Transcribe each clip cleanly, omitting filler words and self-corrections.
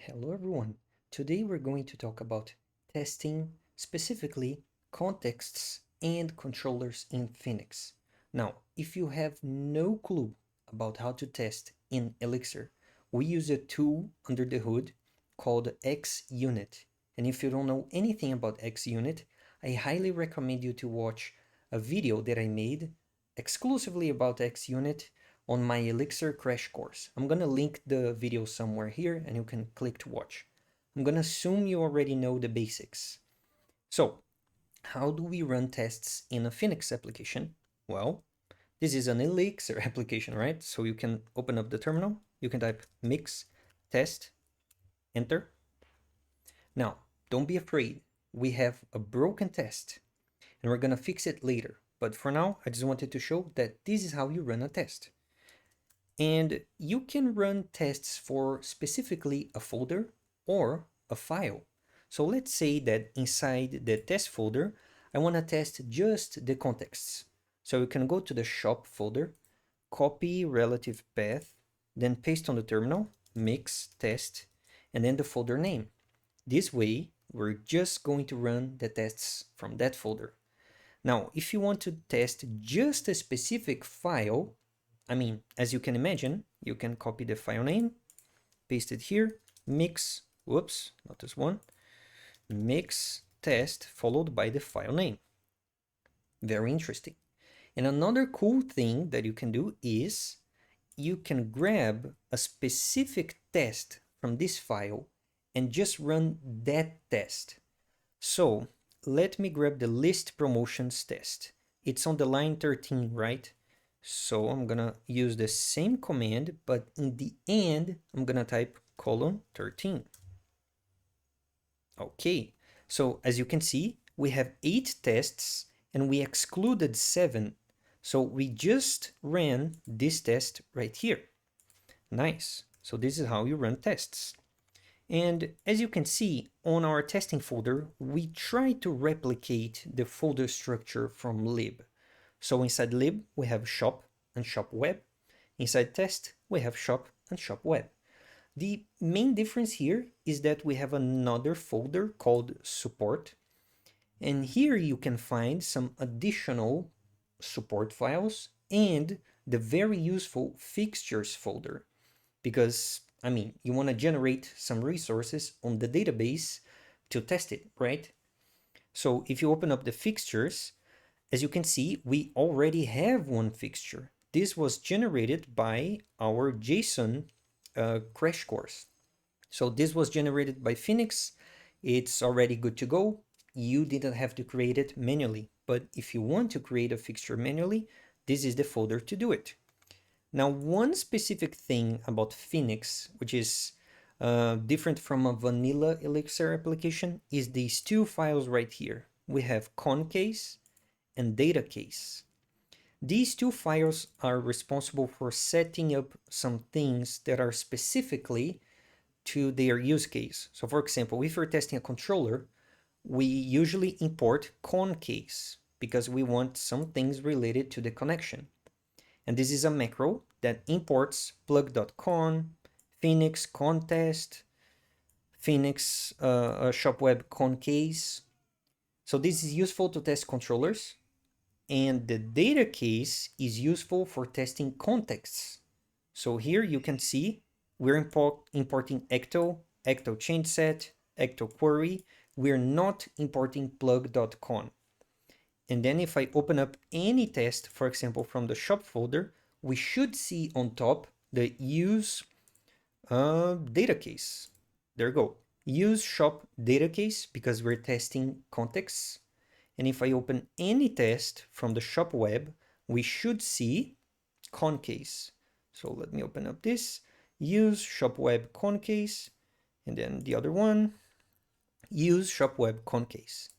Hello everyone. Today we're going to talk about testing, specifically contexts and controllers in Phoenix. Now, if you have no clue about how to test in Elixir, we use a tool under the hood called XUnit. And if you don't know anything about XUnit, I highly recommend you to watch a video that I made exclusively about XUnit on my Elixir crash course. I'm gonna link the video somewhere here and you can click to watch. I'm gonna assume you already know the basics. So, how do we run tests in a Phoenix application? Well, this is an Elixir application, right? So you can open up the terminal, you can type mix test, enter. Now, don't be afraid. We have a broken test and we're gonna fix it later. But for now, I just wanted to show that this is how you run a test. And you can run tests for specifically a folder or a file. So let's say that inside the test folder, I want to test just the contexts. So you can go to the shop folder, copy relative path, then paste on the terminal, mix test, and then the folder name. This way, we're just going to run the tests from that folder. Now, if you want to test just a specific file, as you can imagine, you can copy the file name, paste it here, mix, whoops, not this one, mix test followed by the file name. Very interesting. And another cool thing that you can do is you can grab a specific test from this file and just run that test. So let me grab the list promotions test. It's on the line 13, right? So I'm gonna use the same command, but in the end, I'm gonna type :13. Okay, so as you can see, we have 8 tests and we excluded 7. So we just ran this test right here. Nice. So this is how you run tests. And as you can see on our testing folder, we try to replicate the folder structure from lib. So inside lib, we have shop and shop web. Inside test, we have shop and shop web. The main difference here is that we have another folder called support. And here you can find some additional support files and the very useful fixtures folder. Because, you want to generate some resources on the database to test it, right? So if you open up the fixtures, as you can see, we already have one fixture. This was generated by our JSON crash course. So this was generated by Phoenix. It's already good to go. You didn't have to create it manually. But if you want to create a fixture manually, this is the folder to do it. Now, one specific thing about Phoenix, which is different from a vanilla Elixir application, is these two files right here. We have ConnCase and DataCase. These two files are responsible for setting up some things that are specifically to their use case. So for example, if you're testing a controller, we usually import ConnCase because we want some things related to the connection. And this is a macro that imports plug.con, Phoenix contest, Phoenix shop web ConnCase. So this is useful to test controllers. And the DataCase is useful for testing contexts. So here you can see we're importing ecto change set, ecto query. We're not importing plug.con. And then if I open up any test, for example, from the shop folder, we should see on top the use DataCase. There you go. Use shop DataCase because we're testing contexts. And if I open any test from the shop web, we should see ConnCase. So let me open up this, use shop web ConnCase, and then the other one, use shop web ConnCase.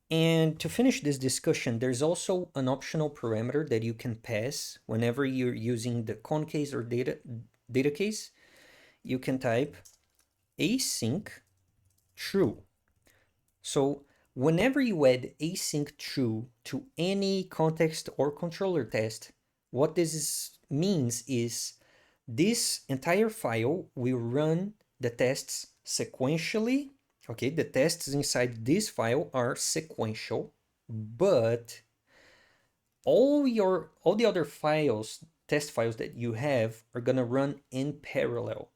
And to finish this discussion, there's also an optional parameter that you can pass whenever you're using the ConnCase or DataCase. You can type async true. So whenever you add async true to any context or controller test, what this means is this entire file will run the tests sequentially. Okay, the tests inside this file are sequential, but all the other files, test files that you have, are gonna run in parallel.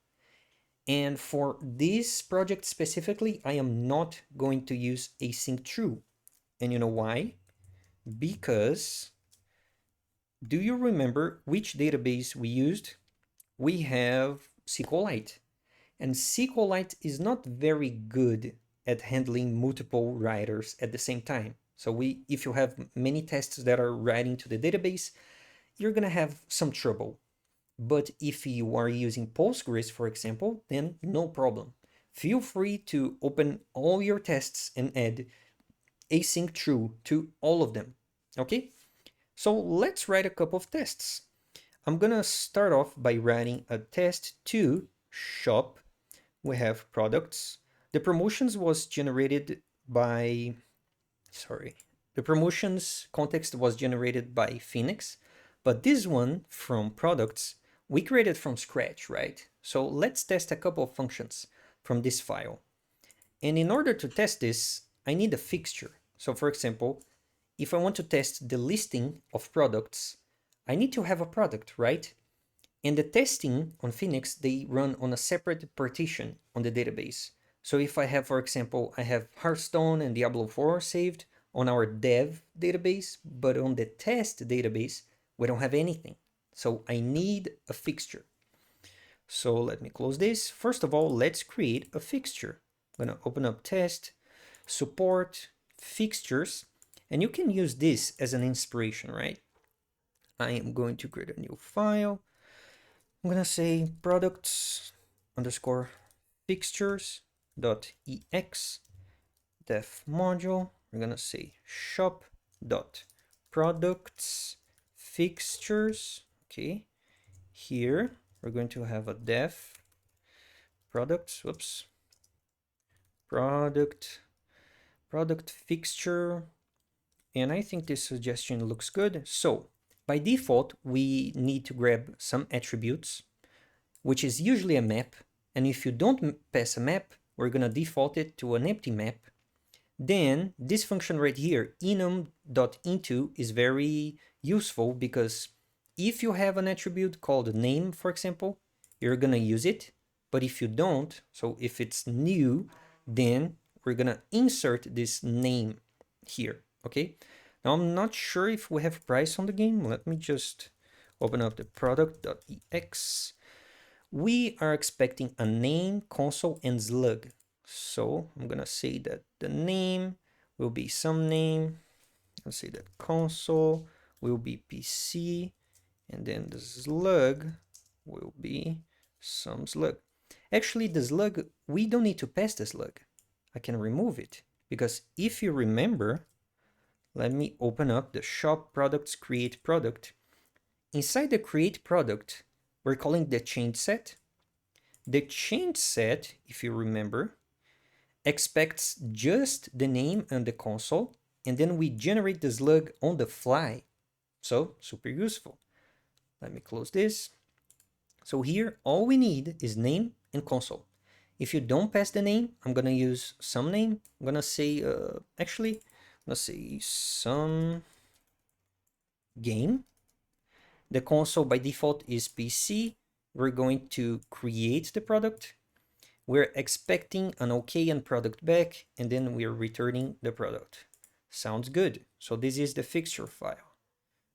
And for this project specifically, I am not going to use async true. And you know why? Because do you remember which database we used? We have SQLite. And SQLite is not very good at handling multiple writers at the same time. So if you have many tests that are writing to the database, you're gonna have some trouble. But if you are using Postgres, for example, then no problem. Feel free to open all your tests and add async true to all of them, okay? So let's write a couple of tests. I'm gonna start off by writing a test to shop. We have products. The promotions was generated by, the promotions context was generated by Phoenix, but this one from products, we created from scratch, right? So let's test a couple of functions from this file. And in order to test this, I need a fixture. So for example, if I want to test the listing of products, I need to have a product, right? And the testing on Phoenix, they run on a separate partition on the database. So if I have, for example, I have Hearthstone and Diablo 4 saved on our dev database, but on the test database, we don't have anything. So I need a fixture. So let me close this. First of all, let's create a fixture. I'm gonna open up test, support, fixtures, and you can use this as an inspiration, right? I am going to create a new file. I'm gonna say products underscore fixtures.ex def module. We're gonna say shop dot products fixtures. Okay, here we're going to have a def products, product fixture, and I think this suggestion looks good. So by default, we need to grab some attributes, which is usually a map. And if you don't pass a map, we're gonna default it to an empty map. Then this function right here, enum.into, is very useful because if you have an attribute called name, for example, you're gonna use it. But if you don't, so if it's new, then we're gonna insert this name here, okay? Now I'm not sure if we have price on the game. Let me just open up the product.ex. We are expecting a name, console, and slug. So I'm gonna say that the name will be some name. I'll say that console will be PC, and then the slug will be some slug. Actually, the slug, we don't need to pass the slug. I can remove it because if you remember, let me open up the shop products create product. Inside the create product, we're calling the change set. The change set, if you remember, expects just the name and the console, and then we generate the slug on the fly. So super useful. Let me close this. So here, all we need is name and console. If you don't pass the name, I'm gonna use some name. I'm gonna say, let's say some game. The console by default is PC. We're going to create the product. We're expecting an OK and product back, and then we're returning the product. Sounds good. So this is the fixture file.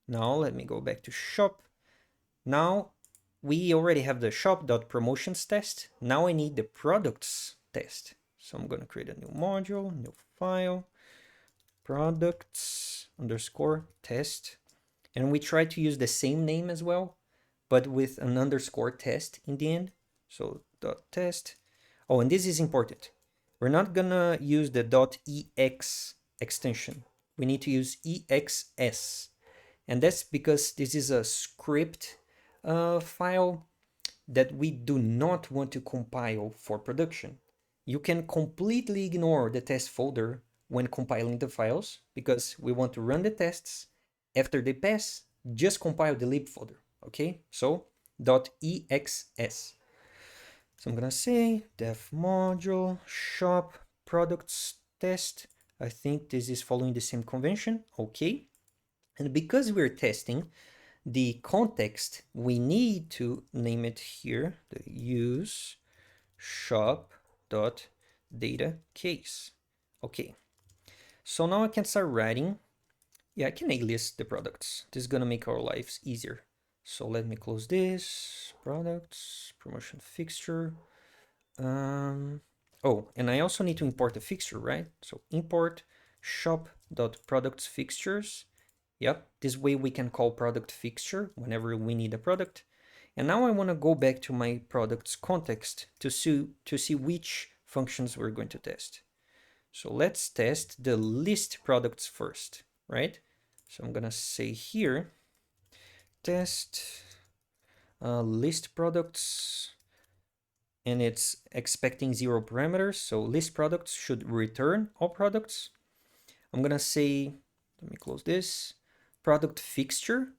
Now let me go back to shop. Now we already have the shop.promotions test. Now I need the products test. So I'm going to create a new module, new file, products underscore test. And we try to use the same name as well, but with an underscore test in the end. So dot test. Oh, and this is important. We're not gonna use the .ex extension. We need to use exs. And that's because this is a script file that we do not want to compile for production. You can completely ignore the test folder when compiling the files because we want to run the tests. After they pass, just compile the lib folder, okay? So .exs. So I'm gonna say def module shop products test. I think this is following the same convention. Okay. And because we're testing the context, we need to name it here, the use shop.DataCase. Okay. So now I can start writing. Yeah, I can alias the products. This is gonna make our lives easier. So let me close this. Products, promotion fixture. Oh, and I also need to import a fixture, right? So import shop.productsFixtures. Yep, this way we can call product fixture whenever we need a product. And now I want to go back to my products context to see which functions we're going to test. So let's test the list products first, right? So I'm gonna say here, test list products, and it's expecting 0 parameters. So list products should return all products. I'm gonna say, let me close this, product fixture.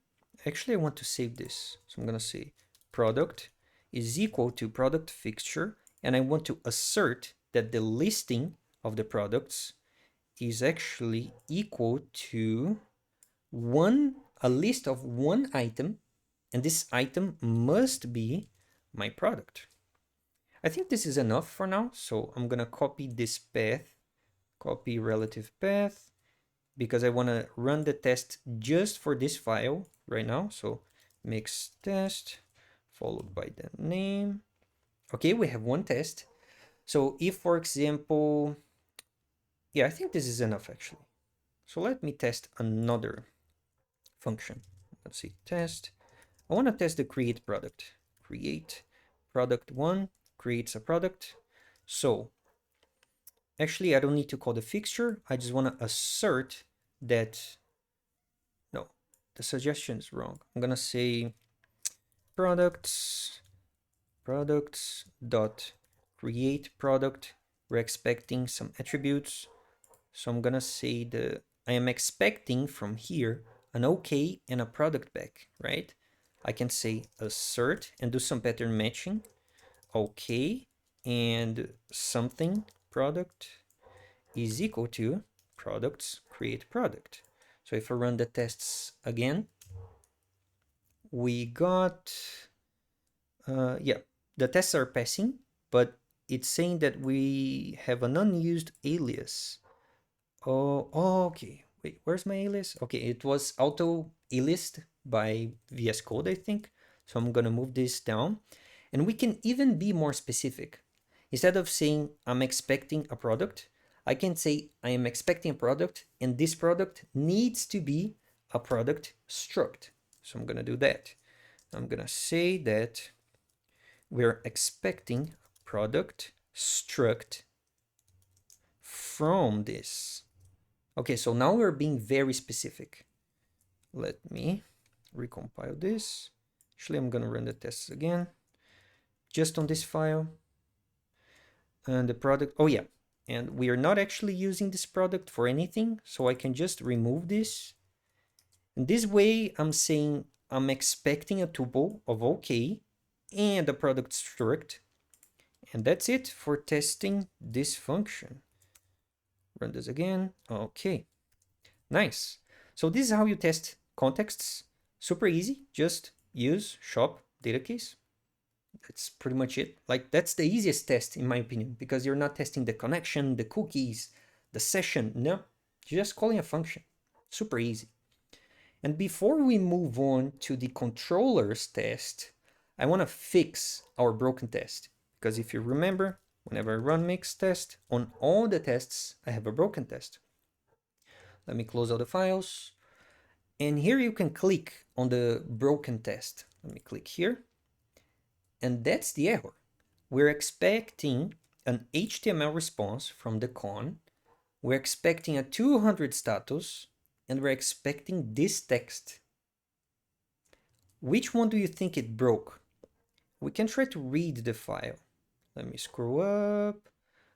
Actually, I want to save this. So I'm gonna say product is equal to product fixture, and I want to assert that the listing of the products is actually equal to a list of one item, and this item must be my product. I think this is enough for now, so I'm gonna copy this path, copy relative path, because I want to run the test just for this file right now. So mix test followed by the name. Okay, we have one test. So if, for example, yeah, I think this is enough actually. So let me test another function. Let's see, test. I want to test the create product. Create product one creates a product. So actually, I don't need to call the fixture. I just want to assert that, no, the suggestion is wrong. I'm going to say products dot create product. We're expecting some attributes. So I'm going to say I am expecting from here an OK and a product back, right? I can say assert and do some pattern matching. OK and something product is equal to products create product. So if I run the tests again, we got, yeah, the tests are passing, but it's saying that we have an unused alias. Oh, okay. Wait, where's my alias? Okay, it was auto aliased by VS Code, I think. So I'm gonna move this down. And we can even be more specific. Instead of saying I'm expecting a product, I can say I am expecting a product, and this product needs to be a product struct. So I'm gonna do that. I'm gonna say that we're expecting product struct from this. Okay, so now we're being very specific. Let me recompile this. Actually, I'm gonna run the tests again, just on this file. And the product, oh yeah, and we are not actually using this product for anything, so I can just remove this. And this way, I'm saying I'm expecting a tuple of OK and a product struct. And that's it for testing this function. Run this again. Okay, nice. So this is how you test contexts. Super easy. Just use shop DataCase. That's pretty much it. Like, that's the easiest test in my opinion, because you're not testing the connection, the cookies, the session. No, you're just calling a function. Super easy. And before we move on to the controllers test, I want to fix our broken test. Because if you remember, whenever I run mix test, on all the tests, I have a broken test. Let me close all the files. And here you can click on the broken test. Let me click here. And that's the error. We're expecting an HTML response from the con. We're expecting a 200 status, and we're expecting this text. Which one do you think it broke? We can try to read the file. Let me scroll up.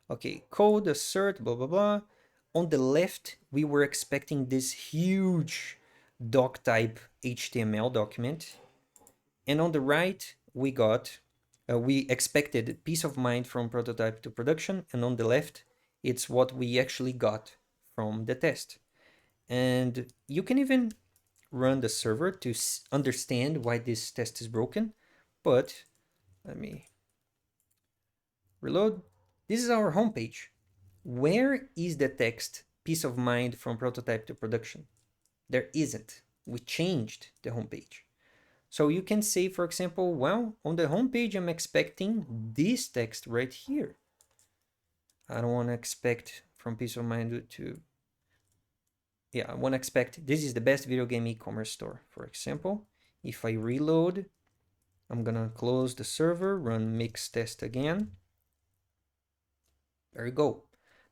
Okay, code, assert, blah, blah, blah. On the left, we were expecting this huge doc type HTML document. And on the right, we got we expected peace of mind from prototype to production, and on the left, it's what we actually got from the test. And you can even run the server to understand why this test is broken, but let me reload. This is our homepage. Where is the text peace of mind from prototype to production? There isn't. We changed the homepage. So you can say, for example, well, on the homepage, I'm expecting this text right here. I don't want to expect from peace of mind to, yeah, I want to expect this is the best video game e-commerce store, for example. If I reload, I'm going to close the server, run mix test again. There you go.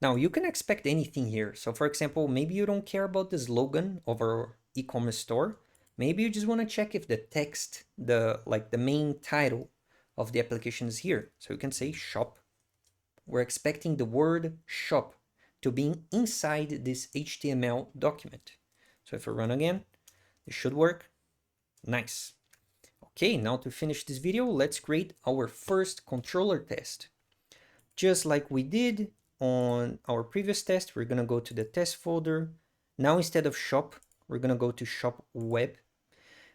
Now you can expect anything here. So for example, maybe you don't care about the slogan of our e-commerce store. Maybe you just want to check if the text, the main title of the application is here. So you can say shop. We're expecting the word shop to be inside this HTML document. So if I run again, it should work. Nice. Okay, now to finish this video, let's create our first controller test. Just like we did on our previous test, we're gonna go to the test folder. Now instead of shop, we're gonna go to shop web.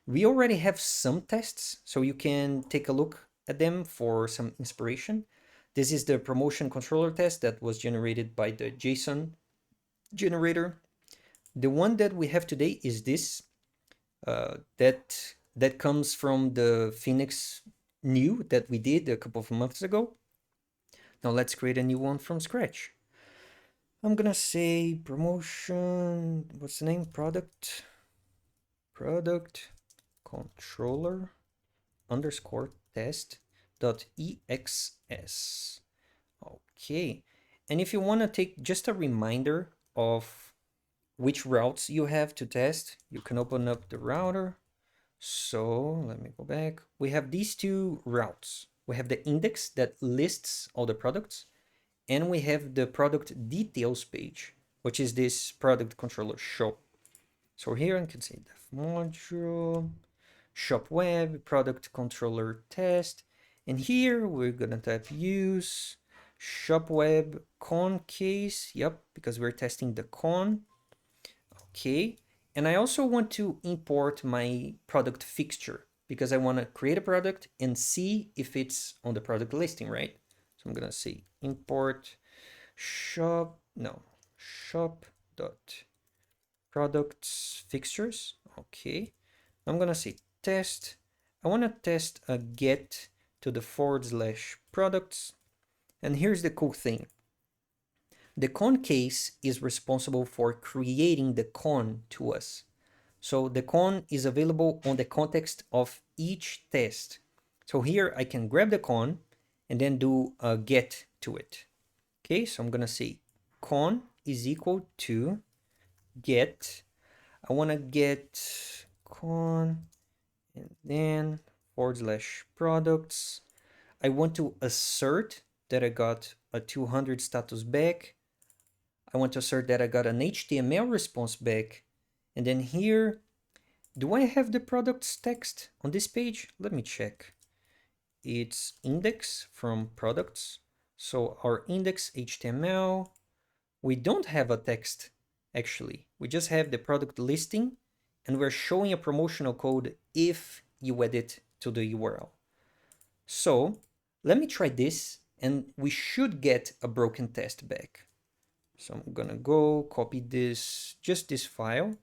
We already have some tests, so you can take a look at them for some inspiration. This is the promotion controller test that was generated by the JSON generator. The one that we have today is this, that comes from the Phoenix new that we did a couple of months ago. Now let's create a new one from scratch. I'm gonna say promotion, what's the name? Product controller underscore test dot exs. Okay, and if you want to take just a reminder of which routes you have to test, you can open up the router. So let me go back. We have these two routes. We have the index that lists all the products, and we have the product details page, which is this product controller show. So here I can say def module, shop web, product controller test, and here we're gonna type use shop web ConnCase, yep, because we're testing the con. Okay, and I also want to import my product fixture because I want to create a product and see if it's on the product listing, right? So I'm gonna say import shop dot products fixtures. Okay, I'm gonna say test. I want to test a get to the / products, and here's the cool thing. The con case is responsible for creating the con to us. So the con is available on the context of each test. So here I can grab the con and then do a get to it. Okay, so I'm gonna say con is equal to get. I wanna get con and then / products. I want to assert that I got a 200 status back. I want to assert that I got an HTML response back. And then here, do I have the products text on this page? Let me check. It's index from products. So our index HTML, we don't have a text actually. We just have the product listing and we're showing a promotional code if you add it to the URL. So let me try this and we should get a broken test back. So I'm gonna go copy this, just this file,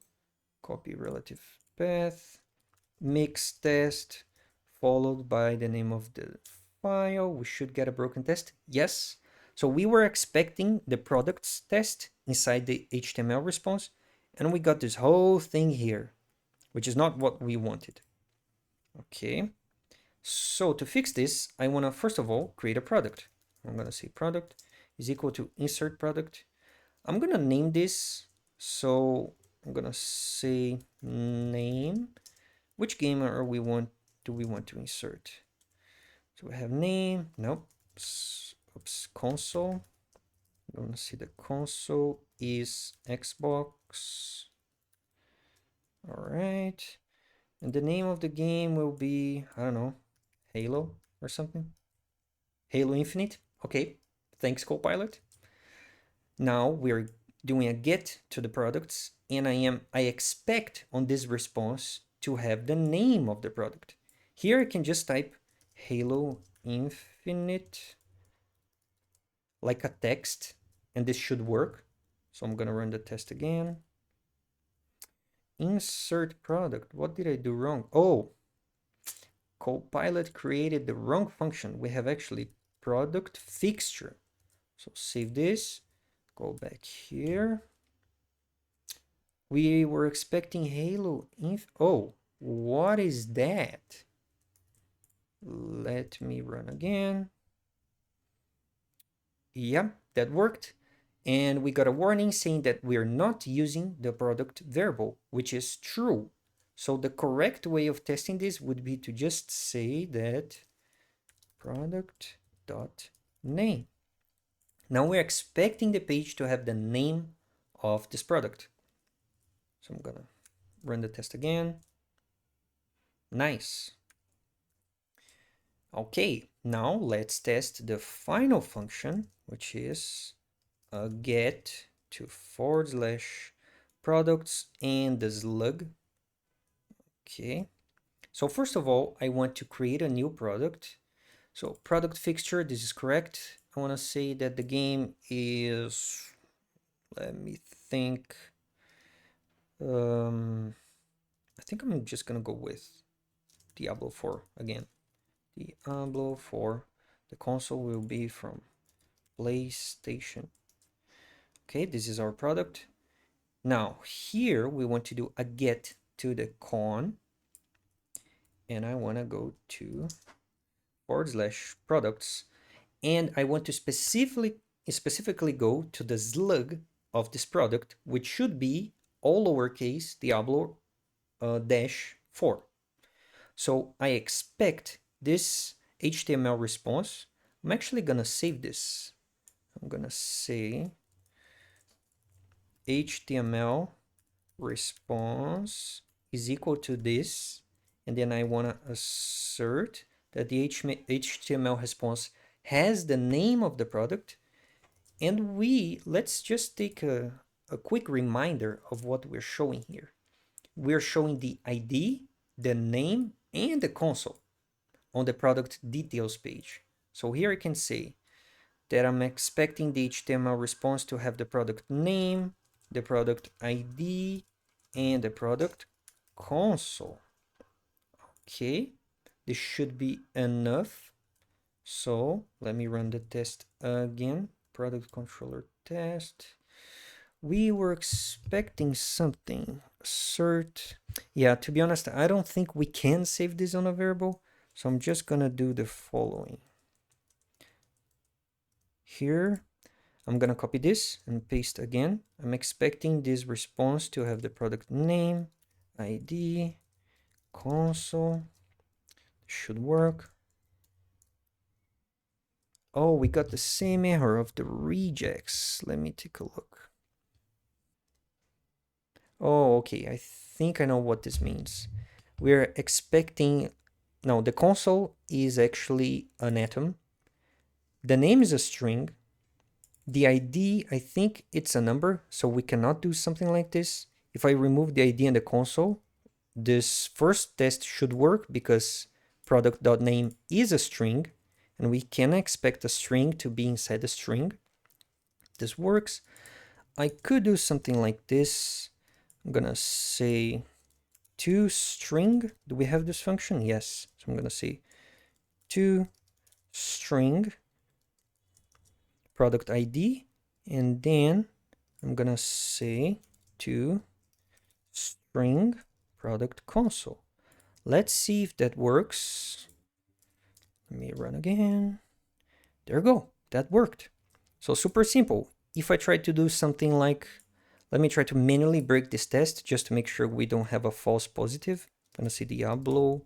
copy relative path, mix test, followed by the name of the file. We should get a broken test. Yes. So we were expecting the products test inside the HTML response, and we got this whole thing here, which is not what we wanted. Okay. So to fix this, I want to first of all create a product. I'm going to say product is equal to insert product. I'm going to name this. So I'm going to say name. Which game do we want to insert? So we have name. Nope. Oops. Console. I'm going to see the console is Xbox. All right. And the name of the game will be, I don't know, Halo or something. Halo Infinite. Okay, thanks Copilot. Now we're doing a get to the products, and I expect on this response to have the name of the product. Here I can just type Halo Infinite like a text, and this should work. So I'm gonna run the test again. Insert product. What did I do wrong? Oh, Copilot created the wrong function. We have actually product fixture. So save this, go back here. We were expecting Halo Inf. Oh, what is that? Let me run again. Yep, that worked. And we got a warning saying that we're not using the product variable, which is true. So the correct way of testing this would be to just say that product.name. Now we're expecting the page to have the name of this product. So I'm gonna run the test again. Nice. Okay, now let's test the final function, which is a get to / products and the slug. Okay, so first of all, I want to create a new product. So product fixture, this is correct. I want to say that the game is, let me think. I think I'm just gonna go with Diablo 4 again. Diablo 4. The console will be from PlayStation. Okay, this is our product. Now here we want to do a get to the con, and I want to go to / products, and I want to specifically go to the slug of this product, which should be all lowercase Diablo -4. So I expect this HTML response. I'm actually gonna save this. I'm gonna say HTML response is equal to this, and then I want to assert that the HTML response has the name of the product. And let's just take a quick reminder of what we're showing here. We're showing the ID, the name, and the console on the product details page. So here I can say that I'm expecting the HTML response to have the product name, the product ID, and the product console. Okay, this should be enough. So let me run the test again. Product controller test. We were expecting something. Assert. Yeah, to be honest, I don't think we can save this on a variable. So I'm just gonna do the following. Here, I'm gonna copy this and paste again. I'm expecting this response to have the product name, ID, console. Should work. Oh, we got the same error of the regex. Let me take a look. Oh, okay. I think I know what this means. We're expecting... No, the console is actually an atom. The name is a string. The ID, I think it's a number, so we cannot do something like this. If I remove the ID and the console, this first test should work because product.name is a string, and we can expect a string to be inside a string. This works. I could do something like this. I'm gonna say toString. Do we have this function? Yes. So I'm gonna say toString product ID, and then I'm gonna say toString product console. Let's see if that works. Let me run again. There we go. That worked. So super simple. If I try to do something like, let me try to manually break this test just to make sure we don't have a false positive. I'm gonna say Diablo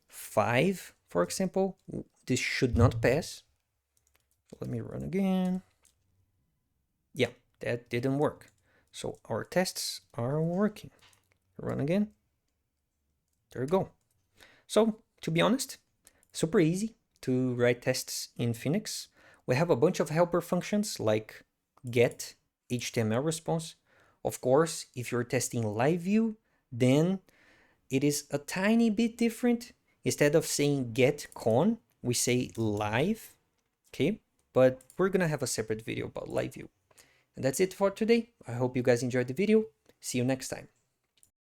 5, for example. This should not pass. So let me run again. Yeah, that didn't work. So our tests are working. Run again. There we go. So to be honest, super easy. to write tests in Phoenix. We have a bunch of helper functions like get HTML response. Of course, if you're testing live view, then it is a tiny bit different. Instead of saying get con, we say live, okay? But we're gonna have a separate video about live view. And that's it for today. I hope you guys enjoyed the video. See you next time.